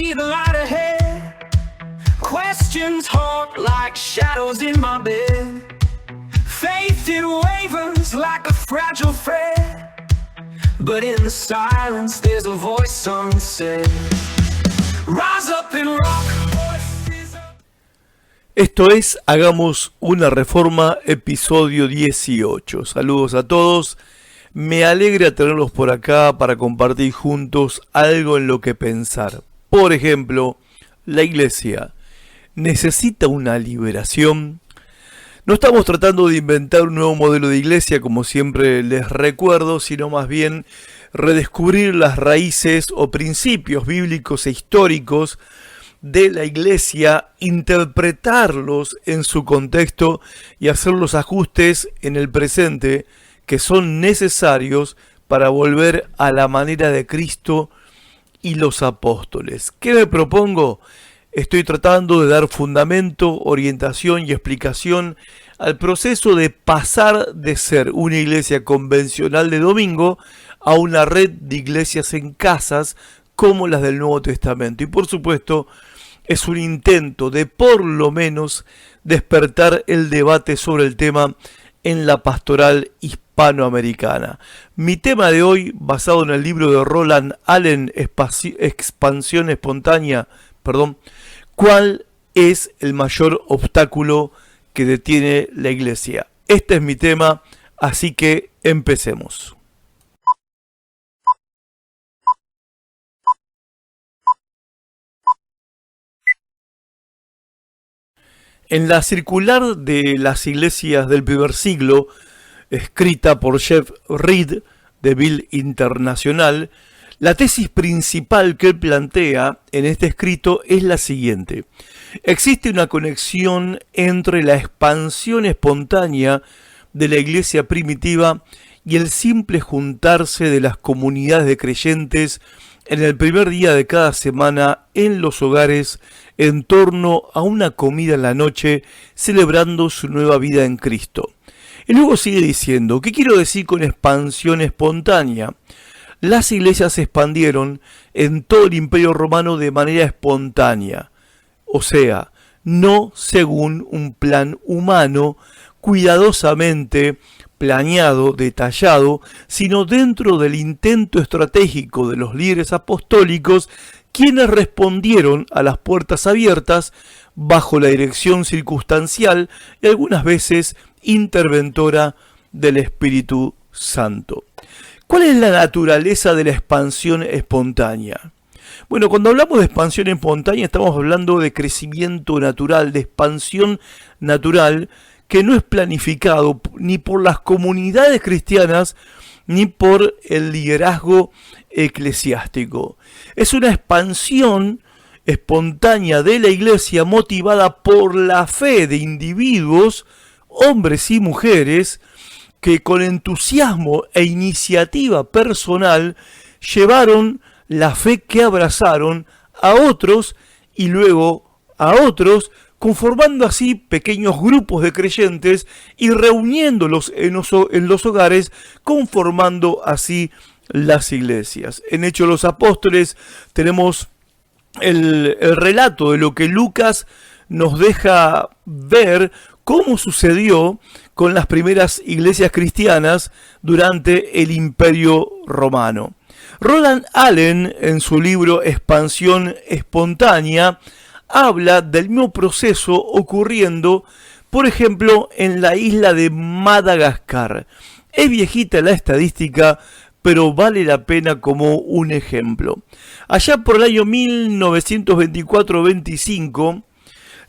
see the light ahead. Questions haunt like shadows in my bed. Faith, it wavers like a fragile thread. But in the silence there's a voice unsaid. Rise up and rock. Esto es Hagamos una Reforma, episodio 18. Saludos a todos. Me alegra tenerlos por acá para compartir juntos algo en lo que pensar. Por ejemplo, la iglesia necesita una liberación. No estamos tratando de inventar un nuevo modelo de iglesia, como siempre les recuerdo, sino más bien redescubrir las raíces o principios bíblicos e históricos de la iglesia, interpretarlos en su contexto y hacer los ajustes en el presente que son necesarios para volver a la manera de Cristo y los apóstoles. ¿Qué me propongo? Estoy tratando de dar fundamento, orientación y explicación al proceso de pasar de ser una iglesia convencional de domingo a una red de iglesias en casas como las del Nuevo Testamento. Y por supuesto, es un intento de por lo menos despertar el debate sobre el tema en la pastoral hispanoamericana. Mi tema de hoy, basado en el libro de Roland Allen, Expansión Espontánea, ¿cuál es el mayor obstáculo que detiene la iglesia? Este es mi tema, así que empecemos. En la circular de las iglesias del primer siglo, escrita por Jeff Reed de Bill Internacional, la tesis principal que él plantea en este escrito es la siguiente. Existe una conexión entre la expansión espontánea de la iglesia primitiva y el simple juntarse de las comunidades de creyentes en el primer día de cada semana en los hogares en torno a una comida en la noche, celebrando su nueva vida en Cristo. Y luego sigue diciendo, ¿qué quiero decir con expansión espontánea? Las iglesias se expandieron en todo el Imperio Romano de manera espontánea, o sea, no según un plan humano, cuidadosamente planeado, detallado, sino dentro del intento estratégico de los líderes apostólicos, quienes respondieron a las puertas abiertas bajo la dirección circunstancial y algunas veces interventora del Espíritu Santo. ¿Cuál es la naturaleza de la expansión espontánea? Bueno, cuando hablamos de expansión espontánea estamos hablando de crecimiento natural, de expansión natural, que no es planificado ni por las comunidades cristianas ni por el liderazgo eclesiástico. Es una expansión espontánea de la iglesia motivada por la fe de individuos, hombres y mujeres, que con entusiasmo e iniciativa personal llevaron la fe que abrazaron a otros y luego a otros, conformando así pequeños grupos de creyentes y reuniéndolos en los hogares, conformando así las iglesias. En Hechos de los Apóstoles tenemos el relato de lo que Lucas nos deja ver cómo sucedió con las primeras iglesias cristianas durante el Imperio Romano. Roland Allen, en su libro Expansión Espontánea, habla del mismo proceso ocurriendo, por ejemplo, en la isla de Madagascar. Es viejita la estadística, pero vale la pena como un ejemplo. Allá por el año 1924-25,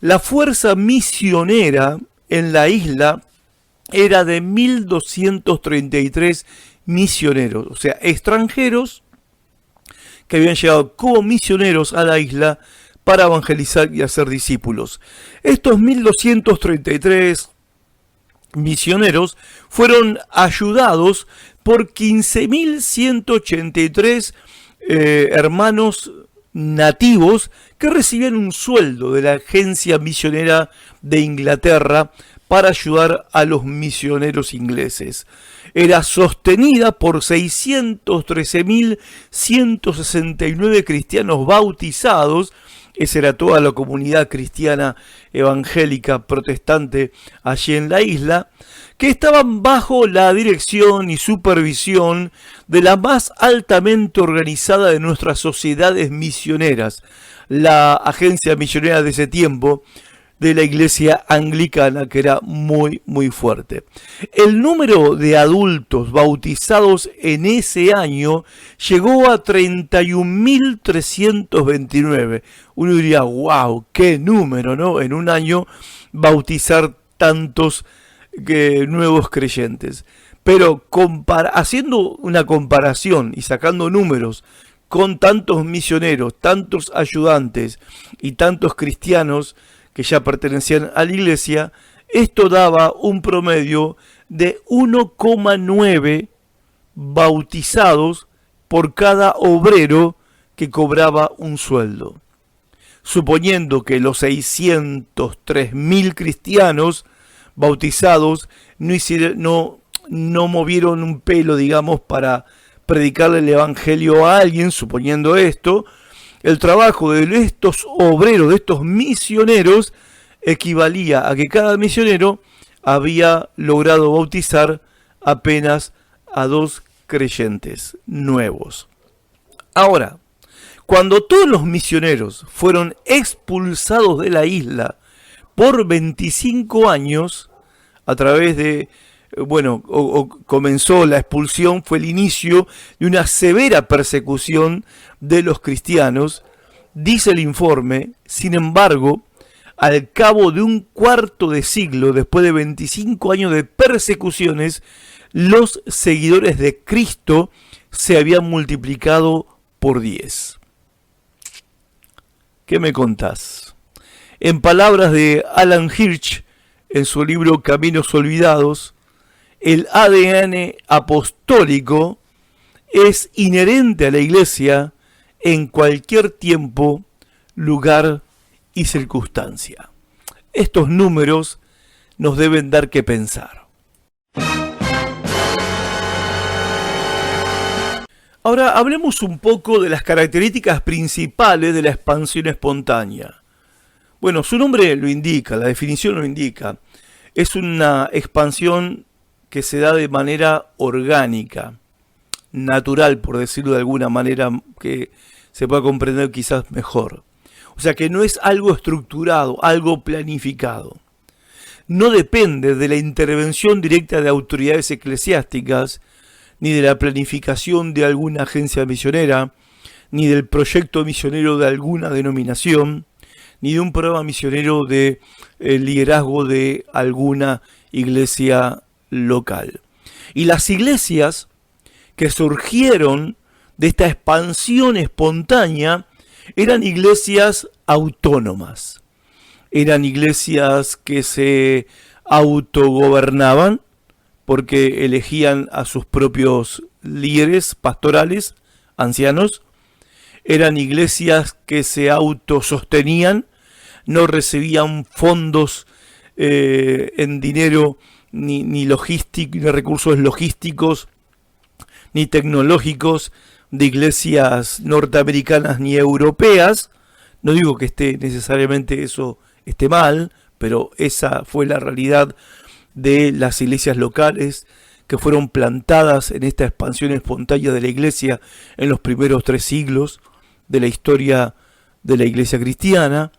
la fuerza misionera en la isla era de 1.233 misioneros, o sea, extranjeros que habían llegado como misioneros a la isla para evangelizar y hacer discípulos. Estos 1.233 misioneros fueron ayudados por 15.183 hermanos nativos que recibían un sueldo de la agencia misionera de Inglaterra para ayudar a los misioneros ingleses. Era sostenida por 613.169 cristianos bautizados. Esa era toda la comunidad cristiana evangélica protestante allí en la isla, que estaban bajo la dirección y supervisión de la más altamente organizada de nuestras sociedades misioneras, la agencia misionera de ese tiempo, de la iglesia anglicana, que era muy fuerte. El número de adultos bautizados en ese año llegó a 31.329. Uno diría, wow, qué número, ¿no? En un año bautizar tantos nuevos creyentes. Pero haciendo una comparación y sacando números con tantos misioneros, tantos ayudantes y tantos cristianos que ya pertenecían a la iglesia, esto daba un promedio de 1,9 bautizados por cada obrero que cobraba un sueldo. Suponiendo que los 603.000 cristianos bautizados no movieron un pelo, digamos, para predicarle el evangelio a alguien, suponiendo esto, el trabajo de estos obreros, de estos misioneros, equivalía a que cada misionero había logrado bautizar apenas a 2 creyentes nuevos. Ahora, cuando todos los misioneros fueron expulsados de la isla por 25 años, a través de, comenzó la expulsión, fue el inicio de una severa persecución de los cristianos, dice el informe. Sin embargo, al cabo de un cuarto de siglo, después de 25 años de persecuciones, los seguidores de Cristo se habían multiplicado por 10. ¿Qué me contás? En palabras de Alan Hirsch, en su libro Caminos Olvidados, el ADN apostólico es inherente a la iglesia en cualquier tiempo, lugar y circunstancia. Estos números nos deben dar que pensar. Ahora hablemos un poco de las características principales de la expansión espontánea. Bueno, su nombre lo indica, la definición lo indica. Es una expansión que se da de manera orgánica, natural, por decirlo de alguna manera que se pueda comprender quizás mejor. O sea que no es algo estructurado, algo planificado. No depende de la intervención directa de autoridades eclesiásticas, ni de la planificación de alguna agencia misionera, ni del proyecto misionero de alguna denominación, ni de un programa misionero de liderazgo de alguna iglesia local. Y las iglesias que surgieron de esta expansión espontánea eran iglesias autónomas, eran iglesias que se autogobernaban porque elegían a sus propios líderes pastorales, ancianos. Eran iglesias que se autosostenían, no recibían fondos en dinero ni logístico, ni recursos logísticos, ni tecnológicos de iglesias norteamericanas ni europeas. No digo que necesariamente eso esté mal, pero esa fue la realidad de las iglesias locales que fueron plantadas en esta expansión espontánea de la iglesia en los primeros 3 siglos de la historia de la iglesia cristiana.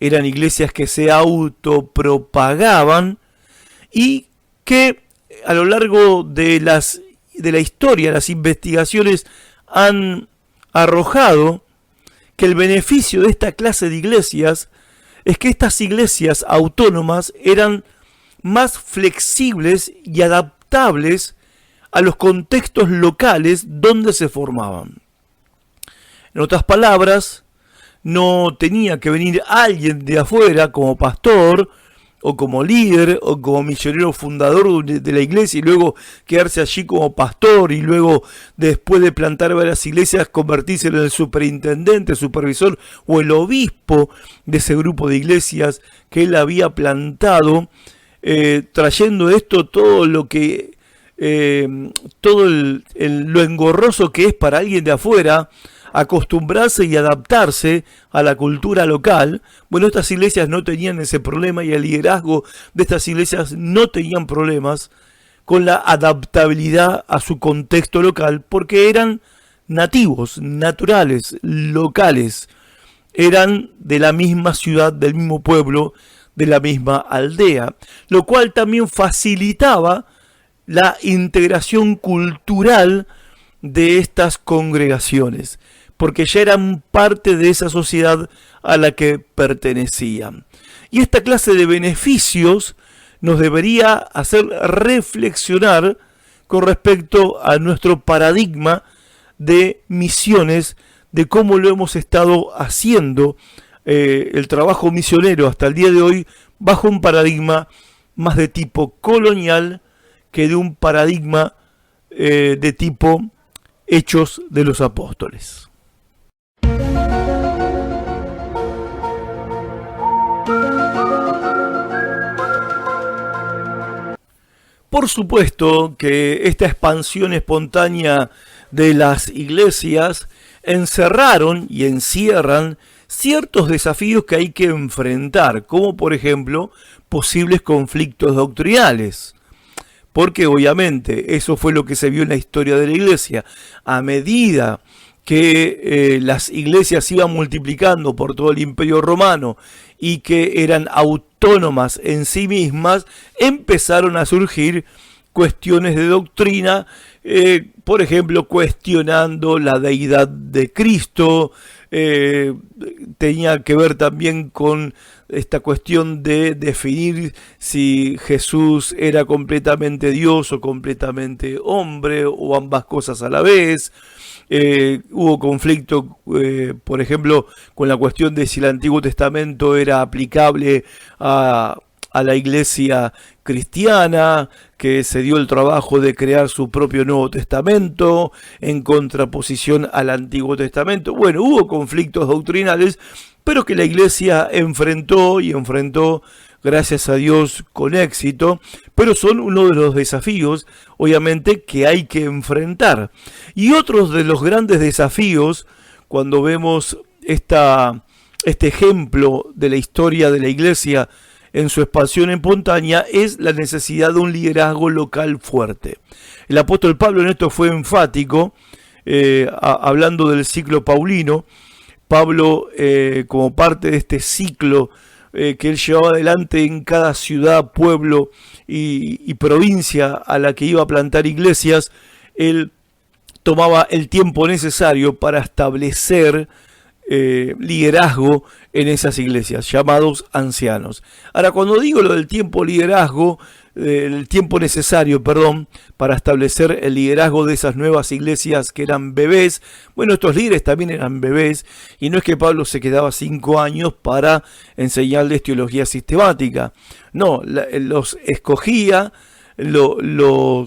Eran iglesias que se autopropagaban y que a lo largo de la historia, las investigaciones han arrojado que el beneficio de esta clase de iglesias es que estas iglesias autónomas eran más flexibles y adaptables a los contextos locales donde se formaban. En otras palabras, no tenía que venir alguien de afuera como pastor o como líder, o como misionero fundador de la iglesia, y luego quedarse allí como pastor, y luego, después de plantar varias iglesias, convertirse en el superintendente, supervisor o el obispo de ese grupo de iglesias que él había plantado, trayendo esto todo lo que todo lo engorroso que es para alguien de afuera acostumbrarse y adaptarse a la cultura local. Bueno, estas iglesias no tenían ese problema, y el liderazgo de estas iglesias no tenían problemas con la adaptabilidad a su contexto local, porque eran nativos, naturales, locales, eran de la misma ciudad, del mismo pueblo, de la misma aldea, lo cual también facilitaba la integración cultural de estas congregaciones, porque ya eran parte de esa sociedad a la que pertenecían. Y esta clase de beneficios nos debería hacer reflexionar con respecto a nuestro paradigma de misiones, de cómo lo hemos estado haciendo el trabajo misionero hasta el día de hoy, bajo un paradigma más de tipo colonial que de un paradigma de tipo Hechos de los Apóstoles. Por supuesto que esta expansión espontánea de las iglesias encerraron y encierran ciertos desafíos que hay que enfrentar, como por ejemplo posibles conflictos doctrinales. Porque obviamente eso fue lo que se vio en la historia de la iglesia. A medida que las iglesias se iban multiplicando por todo el Imperio Romano y que eran autónomas en sí mismas, empezaron a surgir cuestiones de doctrina, por ejemplo, cuestionando la deidad de Cristo. Tenía que ver también con esta cuestión de definir si Jesús era completamente Dios o completamente hombre, o ambas cosas a la vez. Hubo conflicto, por ejemplo, con la cuestión de si el Antiguo Testamento era aplicable a la iglesia cristiana, que se dio el trabajo de crear su propio Nuevo Testamento en contraposición al Antiguo Testamento. Bueno, hubo conflictos doctrinales, pero que la iglesia enfrentó, gracias a Dios, con éxito, pero son uno de los desafíos, obviamente, que hay que enfrentar. Y otros de los grandes desafíos, cuando vemos este ejemplo de la historia de la iglesia en su expansión espontánea, es la necesidad de un liderazgo local fuerte. El apóstol Pablo en esto fue enfático, hablando del ciclo paulino. Pablo, como parte de este ciclo que él llevaba adelante en cada ciudad, pueblo y provincia a la que iba a plantar iglesias, él tomaba el tiempo necesario para establecer liderazgo en esas iglesias, llamados ancianos. Ahora, cuando digo lo del tiempo el tiempo necesario, para establecer el liderazgo de esas nuevas iglesias que eran bebés, bueno, estos líderes también eran bebés, y no es que Pablo se quedaba 5 años para enseñarles teología sistemática, no, los escogía,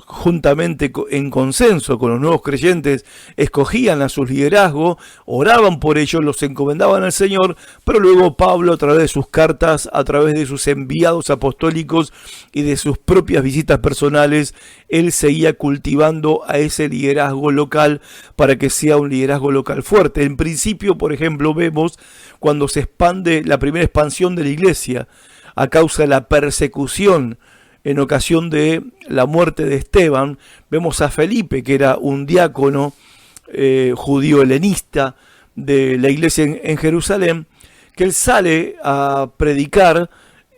juntamente en consenso con los nuevos creyentes, escogían a sus liderazgos, oraban por ellos, los encomendaban al Señor, pero luego Pablo, a través de sus cartas, a través de sus enviados apostólicos y de sus propias visitas personales, él seguía cultivando a ese liderazgo local para que sea un liderazgo local fuerte. En principio, por ejemplo, vemos cuando se expande la primera expansión de la iglesia a causa de la persecución en ocasión de la muerte de Esteban, vemos a Felipe, que era un diácono judío helenista de la iglesia en Jerusalén, que él sale a predicar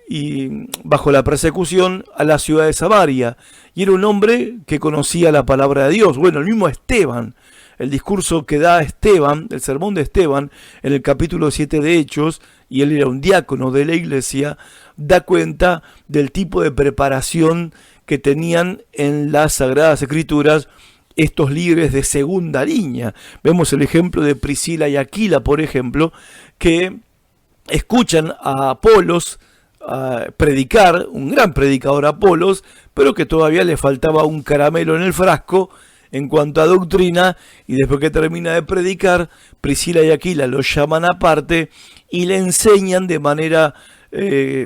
y bajo la persecución a la ciudad de Samaria, y era un hombre que conocía la palabra de Dios. Bueno, el mismo Esteban, el discurso que da Esteban, el sermón de Esteban, en el capítulo 7 de Hechos, y él era un diácono de la iglesia, da cuenta del tipo de preparación que tenían en las Sagradas Escrituras estos líderes de segunda línea. Vemos el ejemplo de Priscila y Aquila, por ejemplo, que escuchan a Apolos predicar, un gran predicador Apolos, pero que todavía le faltaba un caramelo en el frasco en cuanto a doctrina, y después que termina de predicar, Priscila y Aquila lo llaman aparte y le enseñan de manera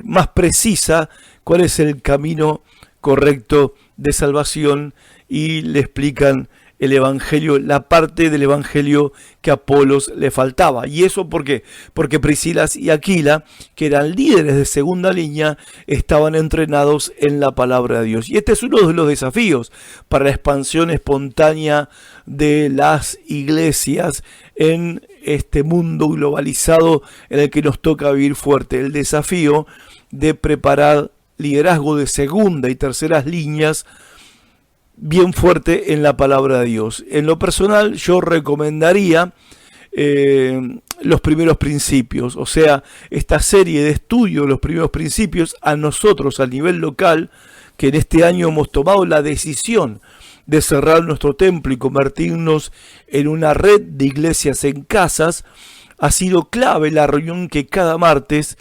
más precisa cuál es el camino correcto de salvación, y le explican el evangelio, la parte del evangelio que a Apolos le faltaba. ¿Y eso por qué? Porque Priscila y Aquila, que eran líderes de segunda línea, estaban entrenados en la palabra de Dios. Y este es uno de los desafíos para la expansión espontánea de las iglesias en este mundo globalizado en el que nos toca vivir fuerte. El desafío de preparar liderazgo de segunda y terceras líneas bien fuerte en la palabra de Dios. En lo personal, yo recomendaría los primeros principios, o sea, esta serie de estudios, los primeros principios, a nosotros a nivel local, que en este año hemos tomado la decisión de cerrar nuestro templo y convertirnos en una red de iglesias en casas. Ha sido clave la reunión que cada martes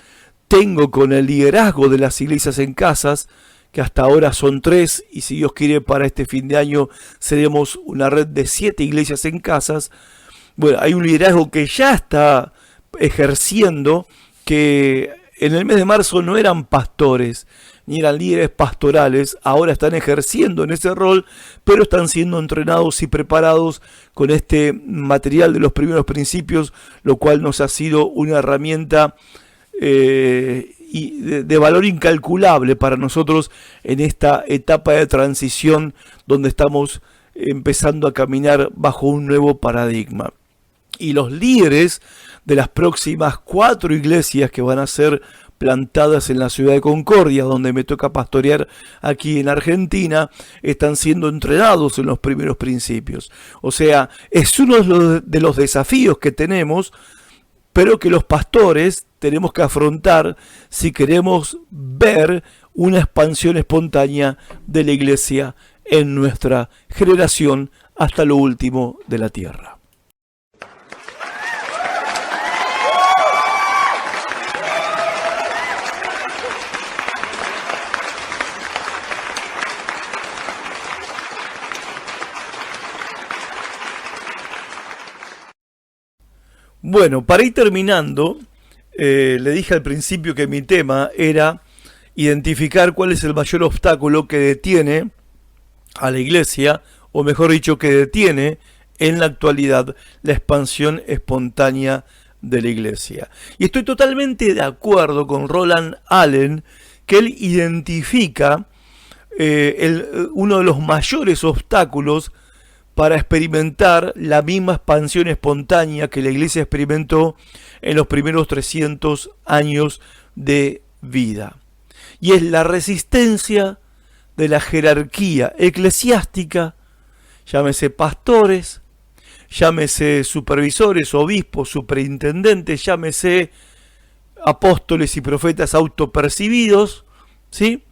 tengo con el liderazgo de las iglesias en casas, que hasta ahora son 3, y si Dios quiere para este fin de año seremos una red de 7 iglesias en casas. Bueno, hay un liderazgo que ya está ejerciendo, que en el mes de marzo no eran pastores, ni eran líderes pastorales, ahora están ejerciendo en ese rol, pero están siendo entrenados y preparados con este material de los primeros principios, lo cual nos ha sido una herramienta y de valor incalculable para nosotros en esta etapa de transición donde estamos empezando a caminar bajo un nuevo paradigma. Y los líderes de las próximas 4 iglesias que van a ser plantadas en la ciudad de Concordia, donde me toca pastorear aquí en Argentina, están siendo entrenados en los primeros principios. O sea, es uno de los desafíos que tenemos, pero que los pastores tenemos que afrontar si queremos ver una expansión espontánea de la iglesia en nuestra generación hasta lo último de la tierra. Bueno, para ir terminando, le dije al principio que mi tema era identificar cuál es el mayor obstáculo que detiene a la iglesia, o mejor dicho, que detiene en la actualidad la expansión espontánea de la iglesia. Y estoy totalmente de acuerdo con Roland Allen, que él identifica uno de los mayores obstáculos para experimentar la misma expansión espontánea que la iglesia experimentó en los primeros 300 años de vida. Y es la resistencia de la jerarquía eclesiástica, llámese pastores, llámese supervisores, obispos, superintendentes, llámese apóstoles y profetas autopercibidos, ¿sí?,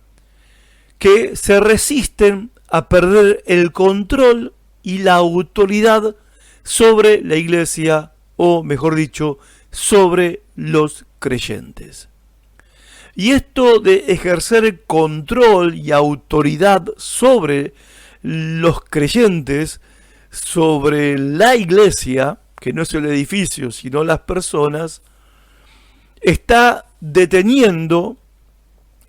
que se resisten a perder el control y la autoridad sobre la iglesia, o mejor dicho, sobre los creyentes. Y esto de ejercer control y autoridad sobre los creyentes, sobre la iglesia, que no es el edificio, sino las personas, está deteniendo,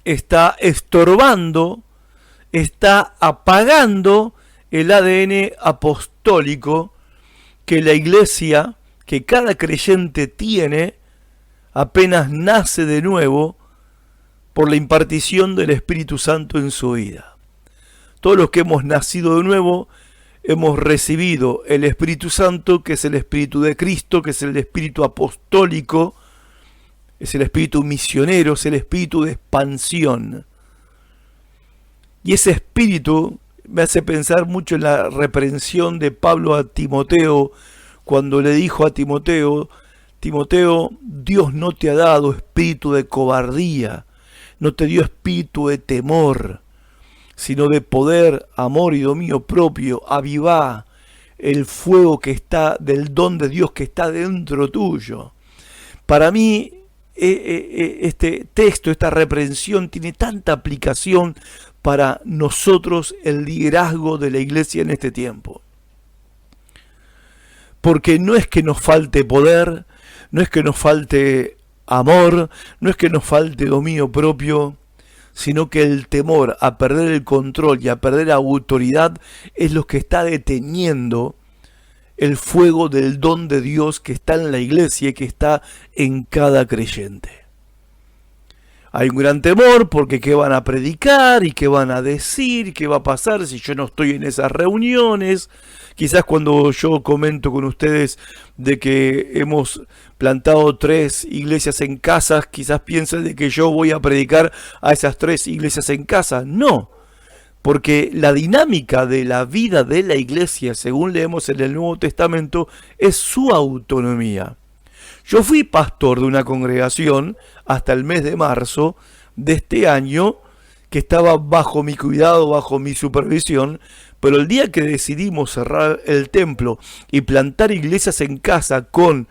está estorbando, está apagando el ADN apostólico que la iglesia, que cada creyente tiene, apenas nace de nuevo por la impartición del Espíritu Santo en su vida. Todos los que hemos nacido de nuevo hemos recibido el Espíritu Santo, que es el Espíritu de Cristo, que es el Espíritu apostólico, es el Espíritu misionero, es el Espíritu de expansión. Y ese Espíritu me hace pensar mucho en la reprensión de Pablo a Timoteo, cuando le dijo a Timoteo: Timoteo, Dios no te ha dado espíritu de cobardía, no te dio espíritu de temor, sino de poder, amor y dominio propio. Avivá el fuego que está del don de Dios que está dentro tuyo. Para mí, este texto, esta reprensión tiene tanta aplicación para nosotros, el liderazgo de la iglesia en este tiempo. Porque no es que nos falte poder, no es que nos falte amor, no es que nos falte dominio propio, sino que el temor a perder el control y a perder la autoridad es lo que está deteniendo el fuego del don de Dios que está en la iglesia y que está en cada creyente. Hay un gran temor porque qué van a predicar y qué van a decir, qué va a pasar si yo no estoy en esas reuniones. Quizás cuando yo comento con ustedes de que hemos plantado 3 iglesias en casas, quizás piensen de que yo voy a predicar a esas 3 iglesias en casa. No, porque la dinámica de la vida de la iglesia, según leemos en el Nuevo Testamento, es su autonomía. Yo fui pastor de una congregación hasta el mes de marzo de este año, que estaba bajo mi cuidado, bajo mi supervisión, pero el día que decidimos cerrar el templo y plantar iglesias en casa con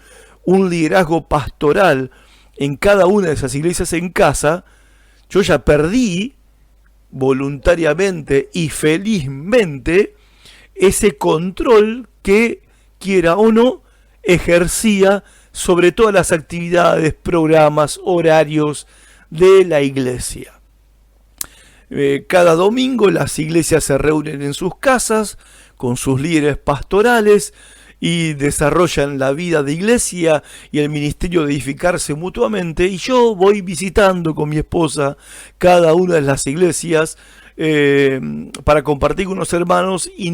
un liderazgo pastoral en cada una de esas iglesias en casa, yo ya perdí voluntariamente y felizmente ese control que, quiera o no, ejercía sobre todas las actividades, programas, horarios de la iglesia. Cada domingo las iglesias se reúnen en sus casas con sus líderes pastorales y desarrollan la vida de iglesia y el ministerio de edificarse mutuamente, y yo voy visitando con mi esposa cada una de las iglesias para compartir con los hermanos, y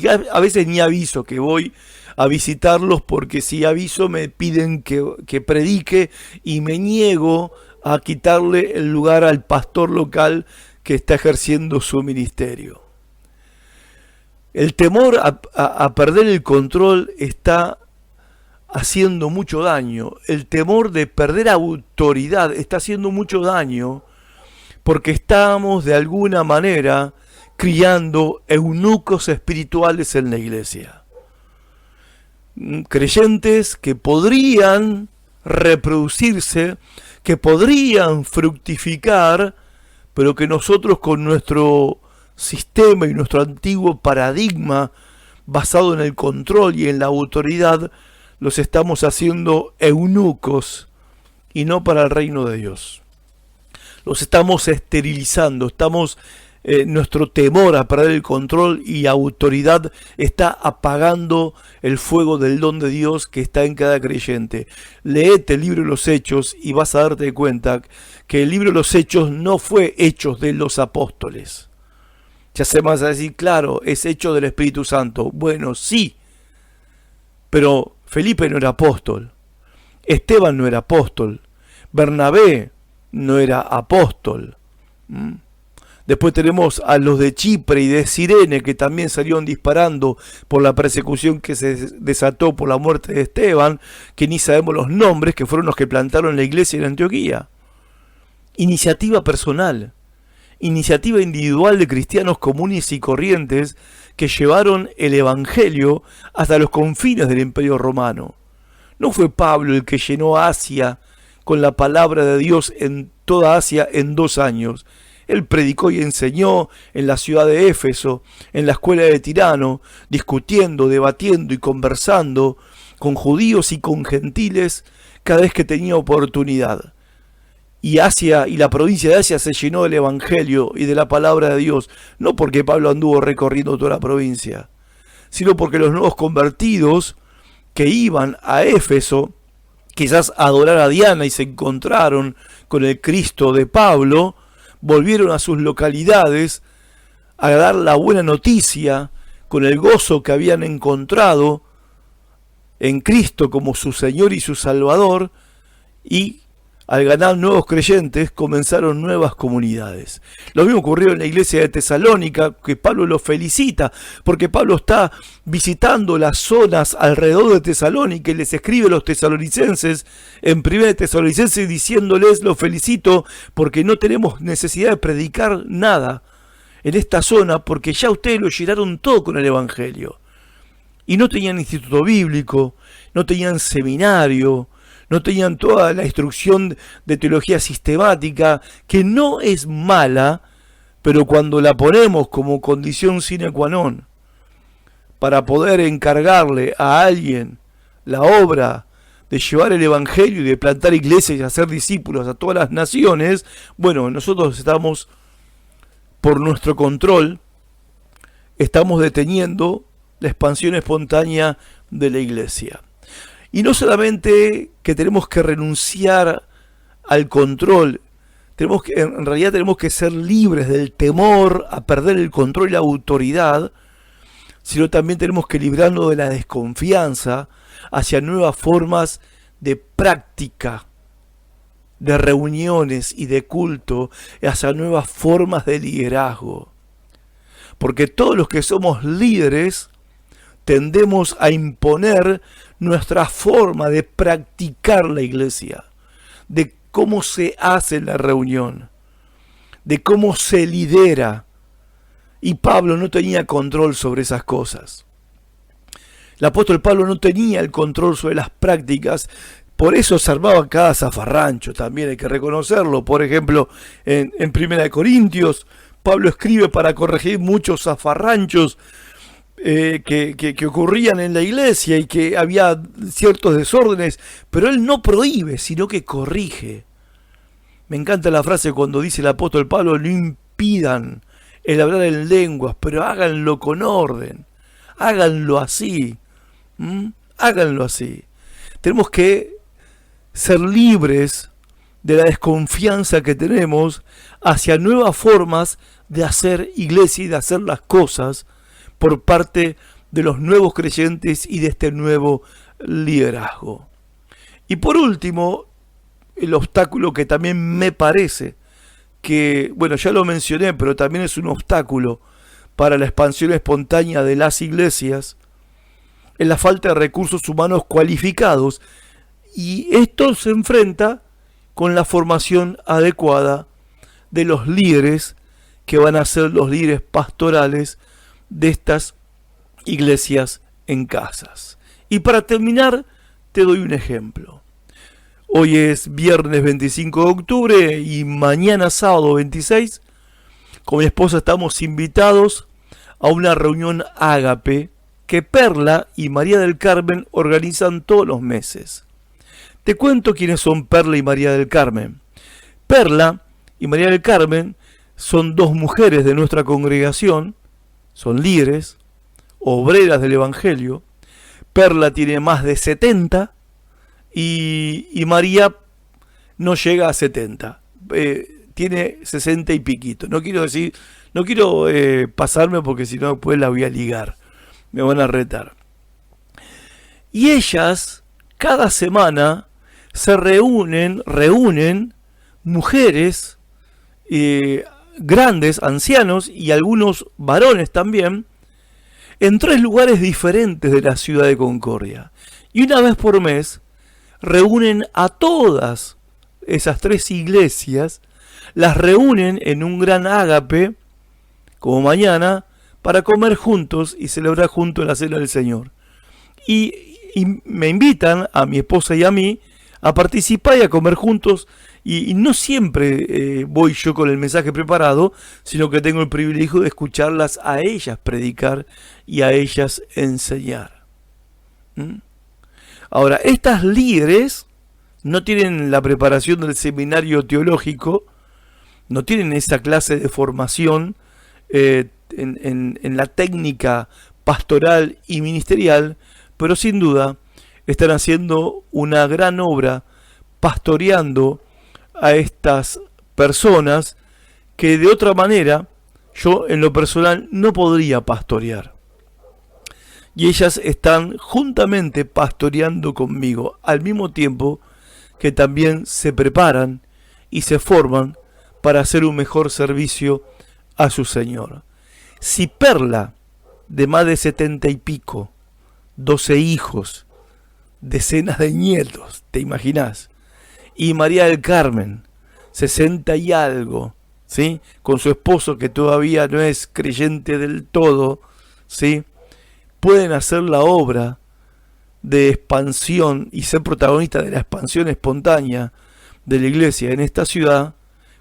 a veces ni aviso que voy a visitarlos, porque si aviso me piden que predique y me niego a quitarle el lugar al pastor local que está ejerciendo su ministerio. El temor a perder el control está haciendo mucho daño. El temor de perder autoridad está haciendo mucho daño, porque estamos de alguna manera criando eunucos espirituales en la iglesia. Creyentes que podrían reproducirse, que podrían fructificar, pero que nosotros con nuestro sistema y nuestro antiguo paradigma basado en el control y en la autoridad, los estamos haciendo eunucos y no para el reino de Dios. Los estamos esterilizando, nuestro temor a perder el control y autoridad está apagando el fuego del don de Dios que está en cada creyente. Léete el libro de los Hechos y vas a darte cuenta que el libro de los Hechos no fue hechos de los apóstoles. Ya se vas a decir, claro, es hecho del Espíritu Santo. Bueno, sí, pero Felipe no era apóstol, Esteban no era apóstol, Bernabé no era apóstol. Después tenemos a los de Chipre y de Cirene, que también salieron disparando por la persecución que se desató por la muerte de Esteban, que ni sabemos los nombres, que fueron los que plantaron la iglesia en Antioquía. Iniciativa personal, iniciativa individual de cristianos comunes y corrientes que llevaron el evangelio hasta los confines del Imperio Romano. No fue Pablo el que llenó Asia con la palabra de Dios en toda Asia en 2 años. Él predicó y enseñó en la ciudad de Éfeso, en la escuela de Tirano, discutiendo, debatiendo y conversando con judíos y con gentiles cada vez que tenía oportunidad. Y Asia y la provincia de Asia se llenó del evangelio y de la palabra de Dios, no porque Pablo anduvo recorriendo toda la provincia, sino porque los nuevos convertidos que iban a Éfeso, quizás a adorar a Diana y se encontraron con el Cristo de Pablo, volvieron a sus localidades a dar la buena noticia con el gozo que habían encontrado en Cristo como su Señor y su Salvador, y al ganar nuevos creyentes comenzaron nuevas comunidades. Lo mismo ocurrió en la iglesia de Tesalónica, que Pablo los felicita, porque Pablo está visitando las zonas alrededor de Tesalónica y les escribe a los tesalonicenses en 1 Tesalonicenses diciéndoles: los felicito porque no tenemos necesidad de predicar nada en esta zona, porque ya ustedes lo llenaron todo con el evangelio. Y no tenían instituto bíblico, no tenían seminario, no tenían toda la instrucción de teología sistemática, que no es mala, pero cuando la ponemos como condición sine qua non para poder encargarle a alguien la obra de llevar el evangelio y de plantar iglesias y hacer discípulos a todas las naciones, bueno, nosotros estamos, por nuestro control, estamos deteniendo la expansión espontánea de la iglesia. Y no solamente que tenemos que renunciar al control, en realidad tenemos que ser libres del temor a perder el control y la autoridad, sino también tenemos que librarnos de la desconfianza hacia nuevas formas de práctica, de reuniones y de culto, hacia nuevas formas de liderazgo. Porque todos los que somos líderes tendemos a imponer nuestra forma de practicar la iglesia, de cómo se hace la reunión, de cómo se lidera. Y Pablo no tenía control sobre esas cosas. El apóstol Pablo no tenía el control sobre las prácticas, por eso se armaba cada zafarrancho, también hay que reconocerlo. Por ejemplo, en 1 Corintios, Pablo escribe para corregir muchos zafarranchos que ocurrían en la iglesia y que había ciertos desórdenes, pero él no prohíbe, sino que corrige. Me encanta la frase cuando dice el apóstol Pablo: no impidan el hablar en lenguas, pero háganlo con orden, háganlo así, háganlo así. Tenemos que ser libres de la desconfianza que tenemos hacia nuevas formas de hacer iglesia y de hacer las cosas por parte de los nuevos creyentes y de este nuevo liderazgo. Y por último, el obstáculo que también me parece que, bueno, ya lo mencioné, pero también es un obstáculo para la expansión espontánea de las iglesias, es la falta de recursos humanos cualificados, y esto se enfrenta con la formación adecuada de los líderes que van a ser los líderes pastorales de estas iglesias en casas. Y para terminar, te doy un ejemplo. Hoy es viernes 25 de octubre y mañana sábado 26, con mi esposa estamos invitados a una reunión ágape que Perla y María del Carmen organizan todos los meses. Te cuento quiénes son Perla y María del Carmen. Perla y María del Carmen son dos mujeres de nuestra congregación, son líderes, obreras del Evangelio. Perla tiene más de 70 y María no llega a 70, tiene 60 y piquito. No quiero pasarme porque si no después la voy a ligar, me van a retar. Y ellas cada semana se reúnen mujeres grandes, ancianos y algunos varones también, en 3 lugares diferentes de la ciudad de Concordia. Y una vez por mes reúnen a todas esas 3 iglesias, las reúnen en un gran ágape, como mañana, para comer juntos y celebrar juntos la cena del Señor. Y me invitan a mi esposa y a mí a participar y a comer juntos, y no siempre voy yo con el mensaje preparado, sino que tengo el privilegio de escucharlas a ellas predicar y a ellas enseñar. Ahora, estas líderes no tienen la preparación del seminario teológico, no tienen esa clase de formación en la técnica pastoral y ministerial, pero sin duda están haciendo una gran obra pastoreando a estas personas que de otra manera yo en lo personal no podría pastorear. Y ellas están juntamente pastoreando conmigo al mismo tiempo que también se preparan y se forman para hacer un mejor servicio a su Señor. Si Perla, de más de 70 y pico, 12 hijos, decenas de nietos, ¿te imaginás? Y María del Carmen, 60 y algo, ¿sí? Con su esposo que todavía no es creyente del todo, ¿sí? Pueden hacer la obra de expansión y ser protagonista de la expansión espontánea de la iglesia en esta ciudad,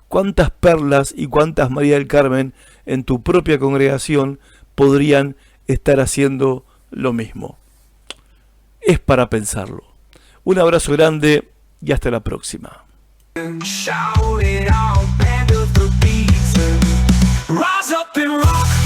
¿cuántas perlas y cuántas María del Carmen en tu propia congregación podrían estar haciendo lo mismo? Es para pensarlo. Un abrazo grande y hasta la próxima. Shout it out, band of the beats, and rise up and rock.